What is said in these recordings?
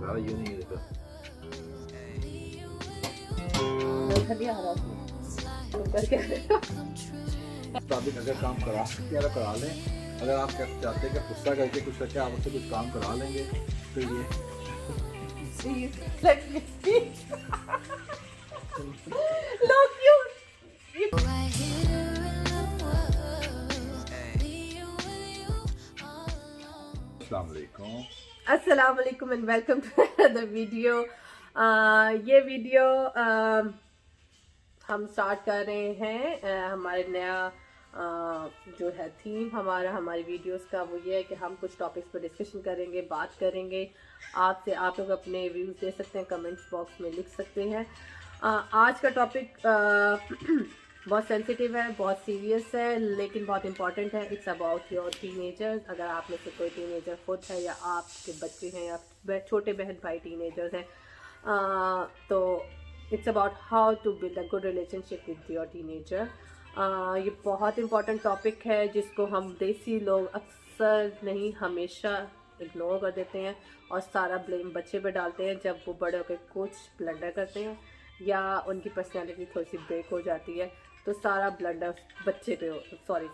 रहा है, ये नहीं है देखो। मुताबिक अगर काम करा सकते हैं तो करा लें। अगर आप चाहते हैं कि गुस्सा करके कुछ करके आप उससे कुछ काम करा लेंगे तो ये अस्सलाम वालेकुम and welcome to another video. ये वीडियो हम स्टार्ट कर रहे हैं हमारे नया जो है थीम हमारी वीडियोस का वो ये है कि हम कुछ टॉपिक्स पर डिस्कशन करेंगे, बात करेंगे आपसे। आप लोग अपने व्यूज़ दे सकते हैं, कमेंट्स बॉक्स में लिख सकते हैं। आज का टॉपिक बहुत सेंसिटिव है, बहुत सीरियस है, लेकिन बहुत इंपॉर्टेंट है। It's about your teenagers. अगर आप में से कोई टीनेजर खुद है या आपके बच्चे हैं या छोटे बहन भाई टीनेजर्स हैं, तो it's about how to build a good relationship with your teenager. ये बहुत इंपॉर्टेंट टॉपिक है जिसको हम देसी लोग अक्सर नहीं हमेशा इग्नोर कर देते हैं और सारा ब्लेम बच्चे पे डालते हैं जब वो बड़े होकर कुछ ब्लंडर करते हैं या उनकी पर्सनैलिटी थोड़ी सी ब्रेक हो जाती है, तो सारा ब्लंडर बच्चे पे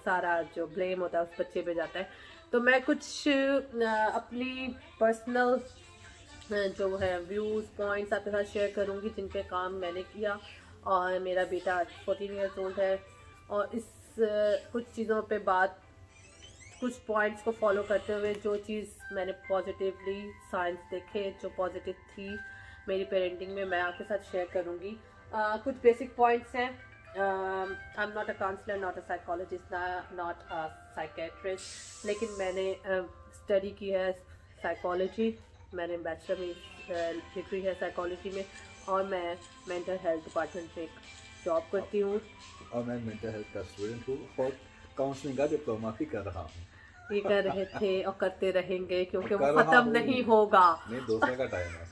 सारा जो ब्लेम होता है उस बच्चे पे जाता है। तो मैं कुछ अपनी पर्सनल जो है व्यूज़ पॉइंट्स आपके साथ शेयर करूँगी जिन पे काम मैंने किया। और मेरा बेटा 14 ईयर्स ओल्ड है और इस कुछ चीज़ों पे कुछ पॉइंट्स को फॉलो करते हुए जो चीज़ मैंने पॉजिटिवली साइंस देखे जो पॉजिटिव थी मेरी पेरेंटिंग में, मैं आपके साथ शेयर करूँगी। कुछ बेसिक पॉइंट्स हैं। I am not a counsellor, not a psychologist, not a psychiatrist, लेकिन मैंने स्टडी की है साइकोलॉजी। मैंने बैचलर में डिग्री है साइकोलॉजी में और मैं मेंटल हेल्थ डिपार्टमेंट में एक जॉब करती हूँ और मैं मेंटल हेल्थ का स्टूडेंट हूँ और काउंसलिंग का डिप्लोमा भी कर रहा हूँ। ये कर रहे थे और करते रहेंगे क्योंकि वो ख़त्म नहीं होगा। नहीं, 2 साल का टाइम है।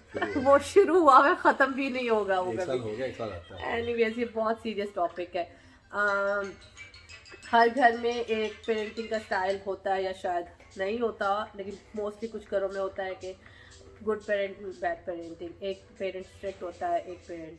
वो शुरू हुआ है, ख़त्म भी नहीं होगा वो कभी। हो गया, 1 साल आता है। एनीवेज ये बहुत सीरियस टॉपिक है। हर घर में एक पेरेंटिंग का स्टाइल होता है या शायद नहीं होता, लेकिन मोस्टली कुछ घरों में होता है कि गुड पेरेंटिंग, बैड पेरेंटिंग। एक पेरेंट स्ट्रिक्ट होता है, एक पेरेंट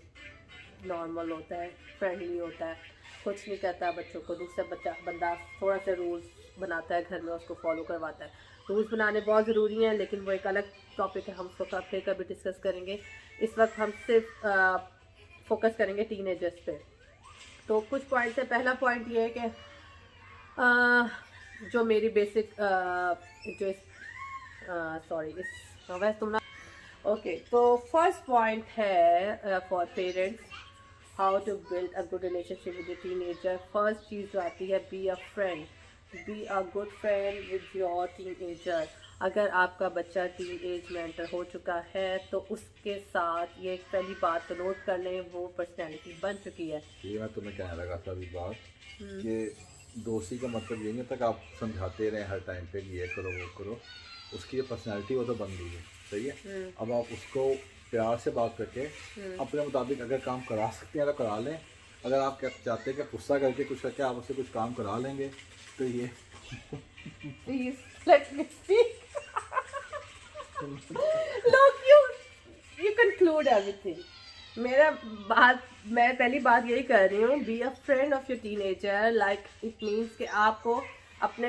नॉर्मल होता है, फ्रेंडली होता है, कुछ नहीं कहता बच्चों को। दूसरा बंदा थोड़ा सा रूल्स बनाता है घर में, उसको फॉलो करवाता है। रूल्स बनाने बहुत ज़रूरी हैं, लेकिन वो एक अलग टॉपिक है, हम उसको फिर कभी डिस्कस करेंगे। इस वक्त हम सिर्फ फोकस करेंगे टीनेजर्स पे। तो कुछ पॉइंट्स है। पहला पॉइंट ये है कि जो मेरी बेसिक ओके, तो फर्स्ट पॉइंट है for parents how to build a good relationship with your teenager. First चीज़ जो आती है, be a friend, be a good friend with your teenager. अगर आपका बच्चा टीन एज में एंटर हो चुका है तो उसके साथ ये पहली बात तो नोट कर लें, वो पर्सनैलिटी बन चुकी है। ये मैं तुम्हें कहने लगा था अभी बात कि दोस्ती का मतलब ये नहीं तक आप समझाते रहें हर टाइम पे ये करो वो करो, उसकी जो पर्सनैलिटी वो तो बन गई है, सही है। अब आप उसको प्यार से बात करके अपने मुताबिक अगर काम करा सकते हैं तो करा लें। अगर आप चाहते हैं कि गुस्सा करके कुछ करके आप उससे कुछ काम करा लेंगे तो ये Please let me speak. Look, you conclude everything. मैं पहली बात यही कर रही हूँ, B a friend of your teenager. Like it means कि आपको अपने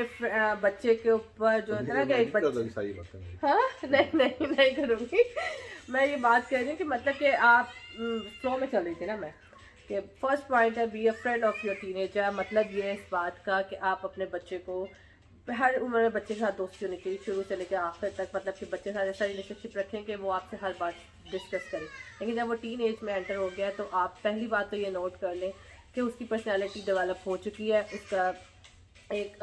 बच्चे के ऊपर जो है ना कि एक बच्चे, हाँ नहीं करूँगी। मैं ये बात कर रही हूँ कि मतलब कि आप फ्लो में चल रही थी ना मैं, कि फर्स्ट पॉइंट है be a friend of your teenager. मतलब ये इस बात का कि आप अपने बच्चे को हर उम्र में बच्चे के साथ दोस्ती होनी चाहिए, शुरू से लेकर आखिर तक। मतलब कि बच्चे के साथ ऐसा रिलेशनशिप रखें कि वो आपसे हर बात डिस्कस करें। लेकिन जब वो टीन एज में एंटर हो गया तो आप पहली बात तो ये नोट कर लें कि उसकी पर्सनैलिटी डेवलप हो चुकी है, उसका एक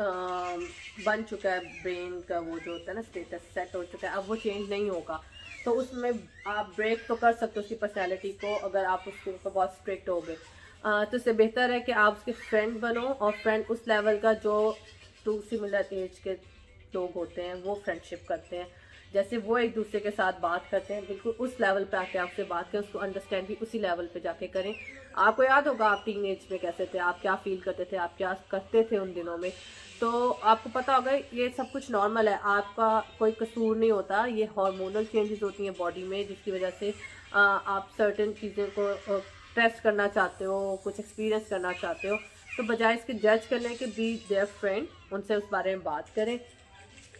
बन चुका है ब्रेन का वो जो होता है ना स्टेटस सेट हो चुका है, अब वो चेंज नहीं होगा। तो उसमें आप ब्रेक तो कर सकते हो उसकी पर्सनैलिटी को अगर आप उसके ऊपर बहुत स्ट्रिक्ट हो गए। तो इससे बेहतर है कि आप उसके फ्रेंड बनो, और फ्रेंड उस लेवल का जो टू सिमिलर एज के लोग होते हैं वो फ्रेंडशिप करते हैं। जैसे वो एक दूसरे के साथ बात करते हैं, बिल्कुल उस लेवल पे आके आपसे बात करें, उसको अंडरस्टैंड भी उसी लेवल पे जाके करें। आपको याद होगा आप टीन एज में कैसे थे, आप क्या फील करते थे, आप क्या करते थे उन दिनों में, तो आपको पता होगा ये सब कुछ नॉर्मल है, आपका कोई कसूर नहीं होता। ये हार्मोनल चेंजेस होती हैं बॉडी में, जिसकी वजह से आप सर्टेन चीज़ों को टेस्ट करना चाहते हो, कुछ एक्सपीरियंस करना चाहते हो, तो बजाय इसके जज करने के बी देयर फ्रेंड, उनसे उस बारे में बात करें।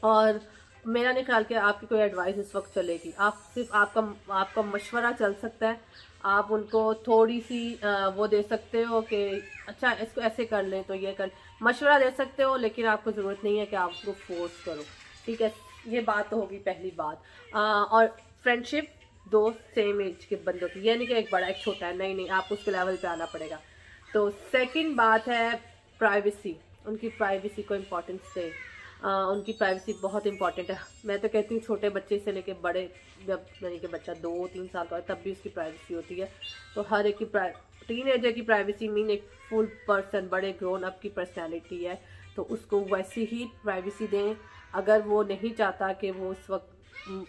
और मेरा नहीं ख्याल कि आपकी कोई एडवाइस इस वक्त चलेगी, आप सिर्फ आपका मशवरा चल सकता है। आप उनको थोड़ी सी वो दे सकते हो कि अच्छा इसको ऐसे कर लें, तो ये कर मशवरा दे सकते हो, लेकिन आपको ज़रूरत नहीं है कि आप उसको फोर्स करो, ठीक है। ये बात तो होगी पहली बात। और फ्रेंडशिप दो सेम एज के बंदों की, यानी कि एक बड़ा एक छोटा है, नहीं आपको उसके लेवल पे आना पड़ेगा। तो सेकंड बात है प्राइवेसी, उनकी प्राइवेसी को इम्पोर्टेंस दे। उनकी प्राइवेसी बहुत इंपॉर्टेंट है। मैं तो कहती हूँ छोटे बच्चे से लेके बड़े, जब यानी कि बच्चा 2-3 साल का है तब भी उसकी प्राइवेसी होती है। तो हर एक की टीनेजर की प्राइवेसी मीन एक फुल पर्सन, बड़े ग्रोन अप की पर्सनैलिटी है, तो उसको वैसी ही प्राइवेसी दें। अगर वो नहीं चाहता कि वो उस वक्त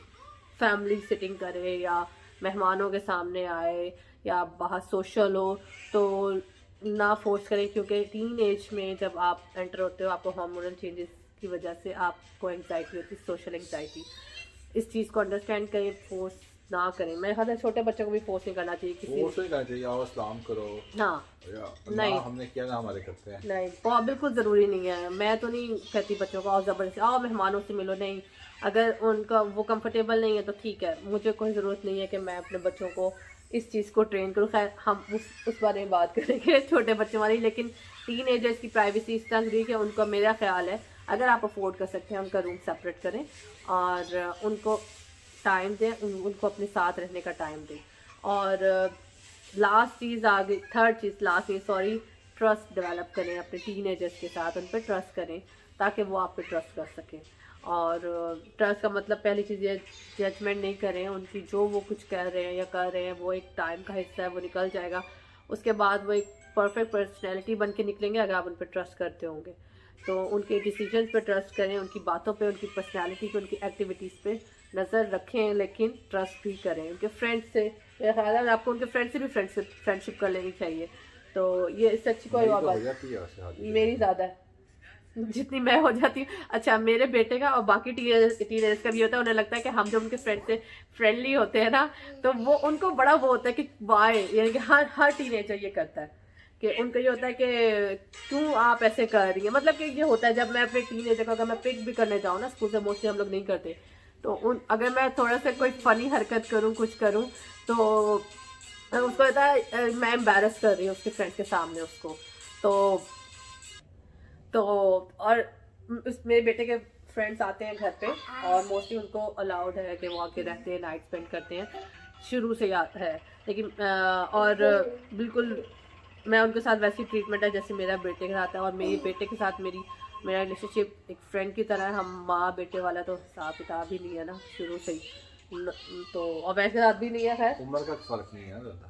फैमिली सिटिंग करे या मेहमानों के सामने आए या बाहर सोशल हो, तो ना फोर्स करें, क्योंकि टीन एज में जब आप एंटर होते हो आपको हार्मोनल चेंजेस की वजह से आपको एंग्जाइटी होती है, सोशल एंग्जाइटी। इस चीज़ को अंडरस्टैंड करें, फोर्स ना करें। मैं हर छोटे बच्चों को भी फोर्स नहीं करना चाहिए, किसी फोर्स नहीं करना चाहिए। आओ सलाम करो, हाँ नहीं हमने किया ना हमारे करते हैं, नहीं बहुत बिल्कुल ज़रूरी नहीं है। मैं तो नहीं कहती बच्चों को आओ ज़बरदस्ती आओ मेहमानों से मिलो, नहीं। अगर उनका वो कंफर्टेबल नहीं है तो ठीक है, मुझे कोई ज़रूरत नहीं है कि मैं अपने बच्चों को इस चीज़ को ट्रेन करूँ। खैर हम उस बारे में बात करेंगे छोटे बच्चों वाली। लेकिन टीन एजर्स की प्राइवेसी इस तरह जरूरी है, उनका मेरा ख्याल है अगर आप अफोर्ड कर सकते हैं उनका रूम सेपरेट करें और उनको टाइम दें, उनको अपने साथ रहने का टाइम दें। और लास्ट चीज़ आ गई, थर्ड चीज़ लास्ट चीज़ सॉरी, ट्रस्ट डेवलप करें अपने टीनेजर्स के साथ, उन पर ट्रस्ट करें ताकि वो आप पे ट्रस्ट कर सकें। और ट्रस्ट का मतलब पहली चीज़ ये जजमेंट नहीं करें उनकी, जो वो कुछ कह रहे हैं या कर रहे हैं वो एक टाइम का हिस्सा है, वो निकल जाएगा। उसके बाद वो एक परफेक्ट पर्सनैलिटी बन के निकलेंगे अगर आप उन पर ट्रस्ट करते होंगे। तो उनके डिसीजंस पे ट्रस्ट करें, उनकी बातों पे, उनकी पर्सनैलिटी पे, उनकी एक्टिविटीज़ पे नज़र रखें, लेकिन ट्रस्ट भी करें। उनके फ्रेंड्स से मेरा ख्याल है आपको उनके फ्रेंड से भी फ्रेंडशिप कर लेनी चाहिए। तो ये इससे अच्छी कोई और बात मेरी ज़्यादा है जितनी मैं हो जाती हूँ। अच्छा मेरे बेटे का और बाकी टीनेजर्स का भी होता है, उन्हें लगता है कि हम जब उनके फ्रेंड से फ्रेंडली होते हैं ना तो वो उनको बड़ा वो होता है कि वाई, यानी कि हर टीनेजर ये करता है कि उनको ये होता है कि क्यों आप ऐसे कर रही हैं। मतलब कि ये होता है जब मैं अपने टीनेजर को अगर मैं पिक भी करने जाऊँ ना स्कूल से, मोस्टली हम लोग नहीं करते, तो अगर मैं थोड़ा सा कोई फनी हरकत करूँ, कुछ करूँ, तो उसको होता है मैं एम्बैरस कर रही हूँ उसके फ्रेंड्स के सामने उसको। तो और मेरे बेटे के फ्रेंड्स आते हैं घर पे और मोस्टली उनको अलाउड है कि वो आके रहते हैं, नाइट स्पेंड करते हैं, शुरू से याद है। लेकिन और बिल्कुल मैं उनके साथ वैसी ट्रीटमेंट है जैसे मेरा बेटे के साथ है। और मेरे बेटे के साथ मेरा रिलेशनशिप एक फ्रेंड की तरह है। हम माँ बेटे वाला तो हिसाब किताब ही नहीं है ना शुरू से ही, तो और वैसे साथ भी नहीं है। खैर उम्र का फर्क नहीं है ज़्यादा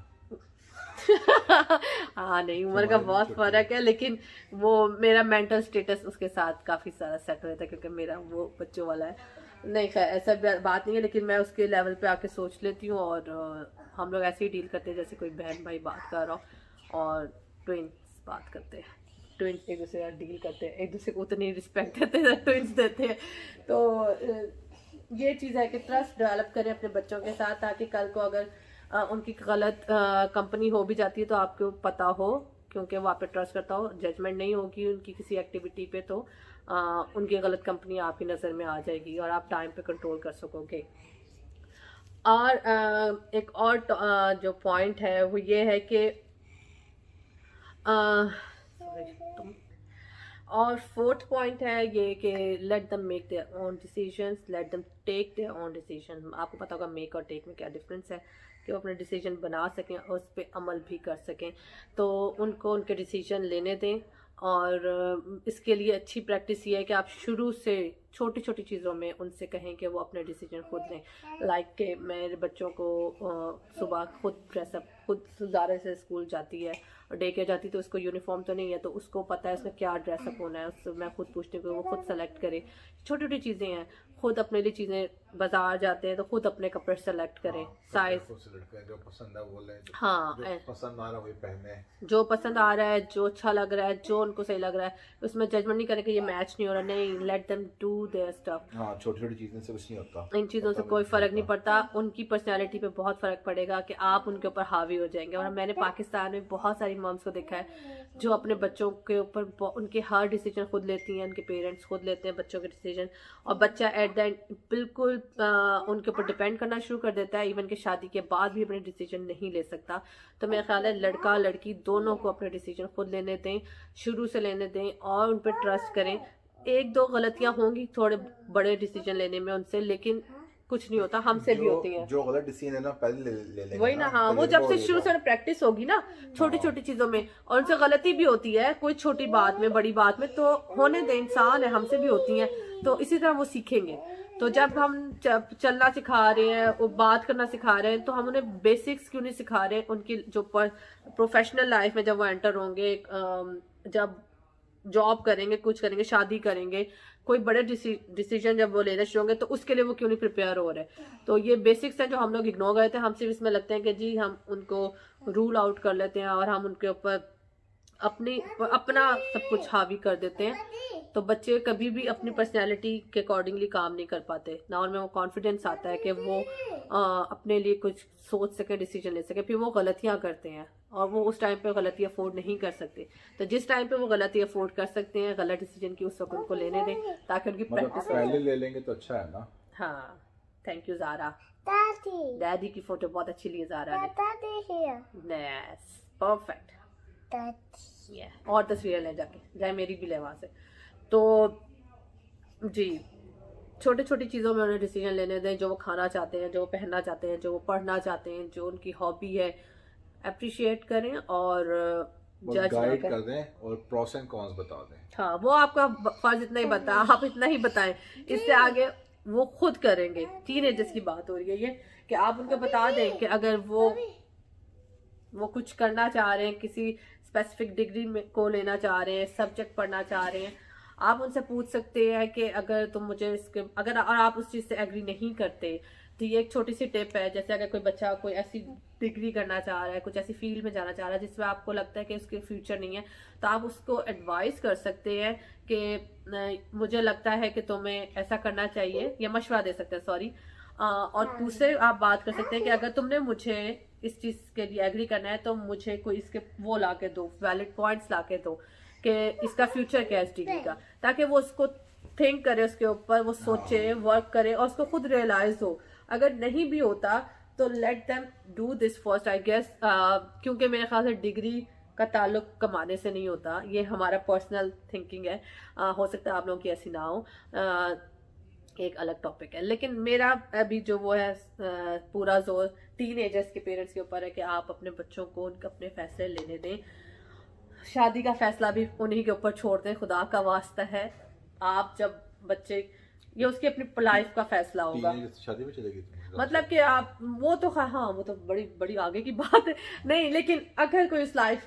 हाँ नहीं उम्र का बहुत फर्क है, लेकिन वो मेरा मेंटल स्टेटस उसके साथ काफ़ी सारा सेट हो जाता है क्योंकि मेरा वो बच्चों वाला है। नहीं खैर ऐसा बात नहीं है, लेकिन मैं उसके लेवल पे आके सोच लेती हूँ और हम लोग ऐसे ही डील करते हैं जैसे कोई बहन भाई बात कर रहा हो, और ट्विंस बात करते हैं, ट्विंस एक दूसरे का डील करते हैं, एक दूसरे को उतनी रिस्पेक्ट देते हैं ट्विंस देते हैं। तो ये चीज़ है कि ट्रस्ट डेवलप करें अपने बच्चों के साथ, ताकि कल को अगर उनकी गलत कंपनी हो भी जाती है तो आपको पता हो, क्योंकि वो आप पे ट्रस्ट करता हो, जजमेंट नहीं होगी उनकी किसी एक्टिविटी पे, तो उनकी गलत कंपनी आपकी नज़र में आ जाएगी और आप टाइम पे कंट्रोल कर सकोगे। और एक और जो पॉइंट है वो ये है कि और फोर्थ पॉइंट है ये कि let them make their own decisions, let them take their own decision. आपको पता होगा मेक और टेक में क्या डिफरेंस है, कि वो अपने डिसीजन बना सकें और उस पर अमल भी कर सकें। तो उनको उनके डिसीजन लेने दें। और इसके लिए अच्छी प्रैक्टिस ये है कि आप शुरू से छोटी छोटी चीज़ों में उनसे कहें कि वो अपने डिसीजन खुद लें। लाइक कि मेरे बच्चों को सुबह खुद ड्रेसअप, खुद सुजारे से स्कूल जाती है और डे केयर जाती है, तो उसको यूनिफॉर्म तो नहीं है, तो उसको पता है उसका क्या ड्रेसअप होना है, उससे मैं खुद पूछती हूँ कि वो खुद सेलेक्ट करे। छोटी छोटी चीज़ें हैं, खुद अपने लिए चीज़ें बाजार जाते हैं तो खुद अपने कपड़े सेलेक्ट करें, साइज जो पसंद है वो लें, हाँ, जो पसंद आ रहा है वही पहने, जो पसंद आ रहा है, जो अच्छा लग रहा है, जो उनको सही लग रहा है, उसमें जजमेंट नहीं करें कि ये मैच नहीं हो रहा, नहीं, late them do their stuff. हाँ, छोटी छोटी चीज़ों से कुछ नहीं होता, इन चीज़ों से कोई फ़र्क नहीं पड़ता, उनकी पर्सनैलिटी पे बहुत फ़र्क पड़ेगा कि आप उनके ऊपर हावी हो जाएंगे। और मैंने पाकिस्तान में बहुत सारी मम्स को देखा है जो अपने बच्चों के ऊपर उनके हर डिसीजन खुद लेती हैं, उनके पेरेंट्स खुद लेते हैं बच्चों के डिसीजन, और बच्चा एट द एंड बिल्कुल उनके ऊपर डिपेंड करना शुरू कर देता है, इवन कि शादी के बाद भी अपने डिसीजन नहीं ले सकता। तो मेरा ख्याल है लड़का लड़की दोनों को अपने डिसीजन खुद लेने दें, शुरू से लेने दें, और उन पर ट्रस्ट करें। एक दो गलतियां होंगी थोड़े बड़े डिसीजन लेने में उनसे, लेकिन कुछ नहीं होता, हमसे भी होती हैं। जो गलत डिसीजन है ना पहले ले लेंगे वही ना, हाँ, वो जब से शुरू से प्रैक्टिस होगी ना छोटी छोटी चीजों में, और उनसे गलती भी होती है कोई छोटी बात में, बड़ी बात में, तो होने दे, इंसान है, हमसे भी होती है, तो इसी तरह वो सीखेंगे। तो जब हम चलना सिखा रहे हैं, वो बात करना सिखा रहे हैं, तो हम उन्हें बेसिक्स क्यों नहीं सिखा रहे, उनकी जो प्रोफेशनल लाइफ में जब वो एंटर होंगे, जब जॉब करेंगे, कुछ करेंगे, शादी करेंगे, कोई बड़े डिसीजन जब वो लेना शुरू होंगे, तो उसके लिए वो क्यों नहीं प्रिपेयर हो रहे। तो ये बेसिक्स हैं जो हम लोग इग्नोर करते हैं, हम सिर्फ इसमें लगते हैं कि जी हम उनको रूल आउट कर लेते हैं और हम उनके ऊपर अपना सब कुछ हावी कर देते हैं। तो बच्चे कभी भी अपनी पर्सनैलिटी के अकॉर्डिंगली काम नहीं कर पाते ना, उनमें वो कॉन्फिडेंस आता है कि वो अपने लिए कुछ सोच सके, डिसीजन ले सके, फिर वो गलतियां करते हैं और वो उस टाइम पे गलती अफोर्ड नहीं कर सकते। तो जिस टाइम पे वो गलती अफोर्ड कर सकते हैं, गलत डिसीजन की, उस वक्त उनको लेने दें ताकि उनकी प्रैक्टिस पहले ले लेंगे तो अच्छा है ना। हाँ, थैंक यू ज़ारा। डैडी की फोटो बहुत अच्छी ली ज़ारा ने। Yes, perfect. और तस्वीरें ले जाए मेरी भी ले वहाँ से। तो जी, छोटी छोटी चीज़ों में उन्हें डिसीजन लेने दें, जो वो खाना चाहते हैं, जो वो पहनना चाहते हैं, जो वो पढ़ना चाहते हैं, जो उनकी हॉबी है, अप्रिशिएट करें और जज गाइड कर दें और प्रोस एंड कॉन्स बता दें। हाँ, वो आपका फर्ज इतना ही बता, आप इतना ही बताएं, इससे आगे वो खुद करेंगे। टीनेजर्स की बात हो रही है ये, कि आप उनको बता दें कि अगर वो कुछ करना चाह रहे हैं, किसी स्पेसिफिक डिग्री में को लेना चाह रहे हैं, सब्जेक्ट पढ़ना चाह रहे हैं, आप उनसे पूछ सकते हैं कि अगर तुम मुझे इसके अगर और आप उस चीज़ से एग्री नहीं करते, तो ये एक छोटी सी टिप है। जैसे अगर कोई बच्चा कोई ऐसी डिग्री करना चाह रहा है, कुछ ऐसी फील्ड में जाना चाह रहा है जिसमें आपको लगता है कि उसके फ्यूचर नहीं है, तो आप उसको एडवाइस कर सकते हैं कि मुझे लगता है कि तुम्हें ऐसा करना चाहिए, या मशवरा दे सकते हैं, सॉरी। और दूसरे आप बात कर सकते हैं कि अगर तुमने मुझे इस चीज़ के लिए एग्री करना है तो मुझे कोई इसके वो ला के दो, वैलिड पॉइंट्स ला के दो कि इसका फ्यूचर क्या है इस डिग्री का, ताकि वो उसको थिंक करे, उसके ऊपर वो सोचे, वर्क करे और उसको खुद रियलाइज हो। अगर नहीं भी होता तो let them do this first, I guess, क्योंकि मेरे ख्याल से डिग्री का ताल्लुक कमाने से नहीं होता, ये हमारा पर्सनल थिंकिंग है। हो सकता है आप लोगों की ऐसी ना हो, एक अलग टॉपिक है। लेकिन मेरा अभी जो वो है पूरा जोर टीनेजर्स के पेरेंट्स के ऊपर है कि आप अपने बच्चों को उनके अपने फैसले लेने दें। शादी का फैसला भी उन्हीं के ऊपर छोड़ दें, खुदा का वास्ता है। आप जब बच्चे, ये उसकी अपनी लाइफ का फैसला होगा, शादी में चलेगी मतलब कि आप वो तो हाँ, वो तो बड़ी बड़ी आगे की बात है नहीं, लेकिन अगर कोई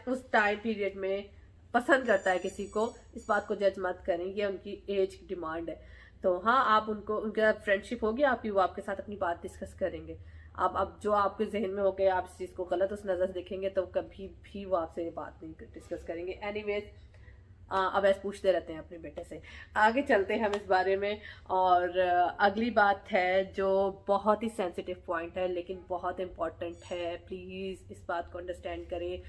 उस टाइम पीरियड में पसंद करता है किसी को, इस बात को जज मत करें, ये उनकी एज की डिमांड है। तो हाँ, आप उनको, उनके साथ फ्रेंडशिप होगी आपकी, वो आपके साथ अपनी बात डिस्कस करेंगे। आप अब जो आपके जहन में हो गया, आप इस चीज़ को गलत उस नज़र से देखेंगे तो कभी भी वो आपसे ये बात नहीं डिस्कस करेंगे। एनीवेज, अब ऐसे पूछते रहते हैं अपने बेटे से। आगे चलते हैं हम इस बारे में। और अगली बात है जो बहुत ही सेंसिटिव पॉइंट है लेकिन बहुत इम्पॉर्टेंट है, प्लीज़ इस बात को अंडरस्टैंड करें।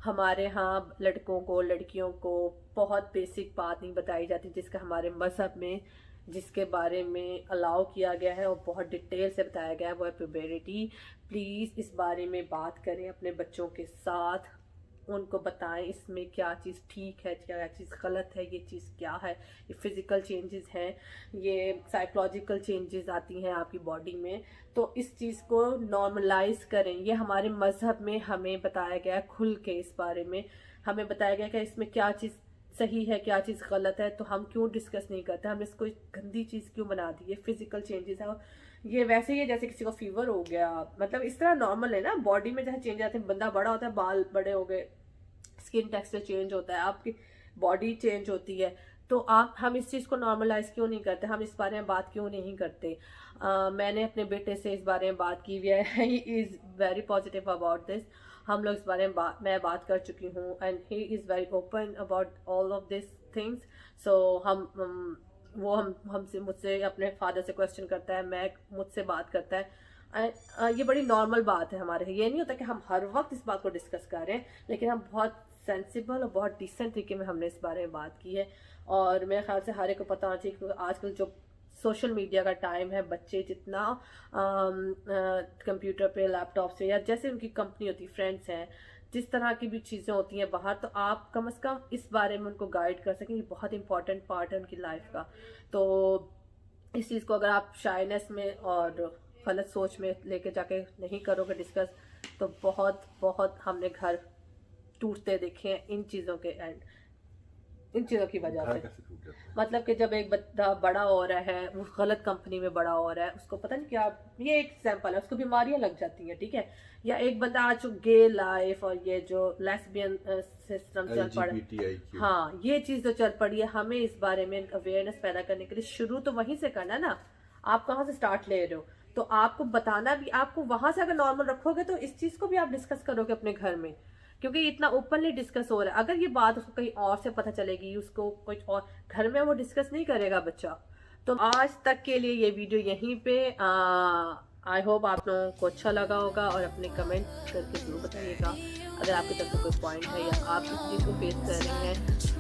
हमारे यहाँ लड़कों को, लड़कियों को बहुत बेसिक बात नहीं बताई जाती जिसका हमारे मज़हब में, जिसके बारे में अलाउ किया गया है और बहुत डिटेल से बताया गया है, वो है प्यूबरिटी। प्लीज़ इस बारे में बात करें अपने बच्चों के साथ, उनको बताएं इसमें क्या चीज़ ठीक है, क्या चीज़ गलत है, ये चीज़ क्या है। ये फिज़िकल चेंजेस हैं, ये साइकोलॉजिकल चेंजेस आती हैं आपकी बॉडी में, तो इस चीज़ को नॉर्मलाइज करें। ये हमारे मज़हब में हमें बताया गया है, खुल के इस बारे में हमें बताया गया कि इसमें क्या चीज़ सही है, क्या चीज़ गलत है, तो हम क्यों डिस्कस नहीं करते, हम इसको गंदी चीज़ क्यों बना दी। ये फिजिकल चेंजेस है, ये वैसे ही है जैसे किसी को फीवर हो गया, मतलब इस तरह नॉर्मल है ना, बॉडी में जैसे चेंज आते हैं, बंदा बड़ा होता है, बाल बड़े हो गए, स्किन टेक्सचर चेंज होता है, आपकी बॉडी चेंज होती है, तो हम इस चीज़ को नॉर्मलाइज क्यों नहीं करते, हम इस बारे में बात क्यों नहीं करते। मैंने अपने बेटे से इस बारे में बात की हुई है, ही is very positive about this. हम लोग इस बारे में मैं बात कर चुकी हूँ and he is very open about all of this things. So वो हमसे मुझसे अपने फादर से क्वेश्चन करता है, मैं मुझसे बात करता है। ये बड़ी नॉर्मल बात है हमारे, ये नहीं होता कि हम हर वक्त इस बात को डिस्कस कर रहे हैं, लेकिन हम बहुत सेंसिबल और बहुत डिसेंट तरीके में हमने इस बारे में बात की है। और मेरे ख्याल से हर एक को पता होना चाहिए, क्योंकि आजकल जो सोशल मीडिया का टाइम है, बच्चे जितना कंप्यूटर पे, लैपटॉप से, या जैसे उनकी कंपनी होती, फ्रेंड्स हैं, जिस तरह की भी चीज़ें होती हैं बाहर, तो आप कम से कम इस बारे में उनको गाइड कर सकें। ये बहुत इंपॉर्टेंट पार्ट है उनकी लाइफ का। तो इस चीज़ को अगर आप शाइनेस में और गलत सोच में लेके जाके नहीं करोगे डिस्कस, तो बहुत बहुत हमने घर टूटते देखे हैं इन चीज़ों के एंड इन चीज़ों की वजह से। मतलब कि जब एक बच्चा बड़ा हो रहा है, वो गलत कंपनी में बड़ा हो रहा है, उसको पता नहीं क्या, ये एक एग्जांपल है, उसको बीमारियां लग जाती हैं, ठीक है। या एक बंदा आज गे लाइफ और ये जो लेस्बियन सिस्टम चल पड़ा, हाँ, ये चीज़ जो चल पड़ी है, हमें इस बारे में अवेयरनेस पैदा करने के लिए शुरू तो वहीं से करना ना। आप कहाँ से स्टार्ट ले रहे हो, तो आपको बताना भी, आपको वहां से अगर नॉर्मल रखोगे तो इस चीज़ को भी आप डिस्कस करोगे अपने घर में, क्योंकि इतना ओपनली डिस्कस हो रहा है। अगर ये बात उसको कहीं और से पता चलेगी, उसको कुछ और घर में वो डिस्कस नहीं करेगा बच्चा। तो आज तक के लिए ये वीडियो यहीं पे, आई होप आप लोगों को अच्छा लगा होगा, और अपने कमेंट करके जरूर बताइएगा अगर आपकी तरफ से कोई पॉइंट है या आप किसी चीज़ को फेस कर रहे हैं,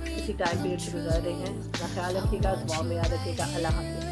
किसी टाइम पीरियड से गुजर रहे हैं। अपना ख्याल रखिएगा, दुआ में याद रखिएगा। अल्लाह हाफ़िज़।